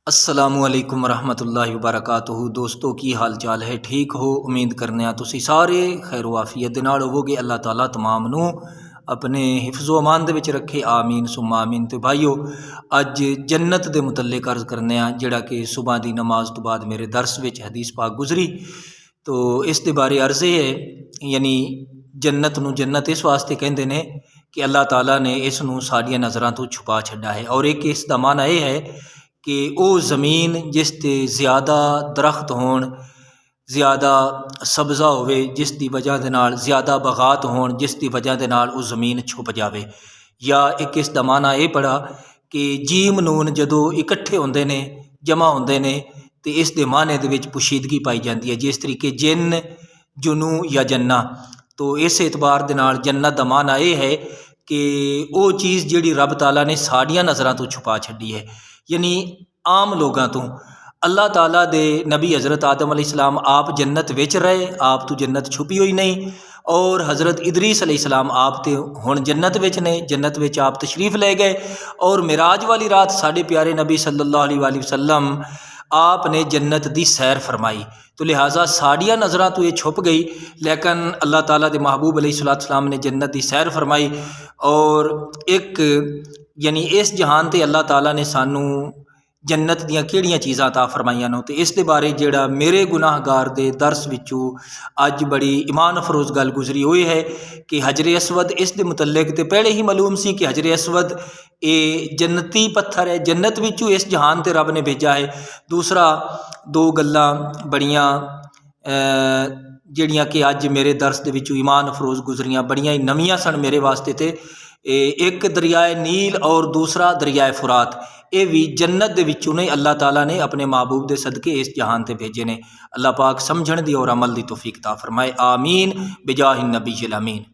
अस्सलामुअलैकुम रहमतुल्लाहि वबरकातुहू। दोस्तों की हाल चाल है? ठीक हो? उम्मीद करने तुसी सारे खैर वाफियत दे नाल होवोगे। अल्लाह ताला तमाम नू अपने हिफ्ज़ो अमान दे विच रखे, आमीन सुम्मा आमीन। तो भाईओ, अज जन्नत दे मुतल्लिक अर्ज़ करने जिहड़ा कि सुबह दी नमाज तो बाद मेरे दर्स विच हदीस पाक गुजरी। तो इस दे बारे अर्ज़ है, यानी जन्नत नू जन्नत इस वास्ते कहंदे ने कि अल्लाह ताला ने इस नू साडियां नज़रां तो छुपा छड्डा है। और एक इस दा माना यह है कि वह ज़मीन जिस ते ज़्यादा दरख्त होण, ज़्यादा सब्ज़ा होवे, जिस दी वजह दे नाल ज़्यादा बगात होण, जिस दी वजह दे नाल वो ज़मीन छुप जावे। या एक इस दा माना यह पढ़ा कि जीम नून जदों इकट्ठे होंदे ने, जमा होंदे ने, तो इस दे माने दे विच पोशीदगी पाई जाती है, जिस तरीके जिन, जुनू या जन्ना। तो इस एतबार दे नाल जन्नत दा माना यह है कि वो चीज़ जिहड़ी रब ताला ने साडियां नज़रां तो छुपा छड्डी है। यानी आम लोगों तो अल्लाह ताला दे नबी हज़रत आदम अलैहिस्सलाम आप जन्नत विच रहे, आप तो जन्नत छुपी हुई नहीं। और हज़रत इदरीस अलैहिस्सलाम आप तो हुण जन्नत विच ने, जन्नत विच आप तशरीफ़ ले गए। और मिराज वाली रात साढ़े प्यारे नबी सल्लल्लाहु अलैहि वसल्लम आपने जन्नत दी सैर फरमाई। तो लिहाजा साड़ियाँ नज़रां तो ये छुप गई, लेकिन अल्लाह ताला दे महबूब अलैहिस्सलाम ने जन्नत दी सैर फरमाई। और एक यानी इस जहान ते अल्लाह ताला ने सानू जन्नत दियां किहड़ियां चीज़ां अता फरमाइयां ने, तो इस दे बारे जिहड़ा मेरे गुनाहगार दे दर्स विचों अज बड़ी ईमान अफरोज़ गल गुजरी हुई है कि हजरे असवद, इस दे मुतल्लिक तो पहले ही मालूम सी कि हजरे असवद ये जन्नती पत्थर है, जन्नत विचों इस जहान ते रब ने भेजा है। दूसरा दो गल्लां बड़ियां जिहड़ियां कि अज मेरे दर्स दे विचों ईमान अफरोज़ गुजरियां, बड़ियां ही नवीआं सन मेरे वास्ते। ते एक दरियाए नील और दूसरा दरियाए फुरात, ये भी जन्नत दे विचों ने अल्लाह ताला ने अपने महबूब दे सदके इस जहान ते भेजे ने। अल्लाह पाक समझण दी और अमल दी तौफीक अता फरमाए, आमीन बिजाहिन नबी अमीन।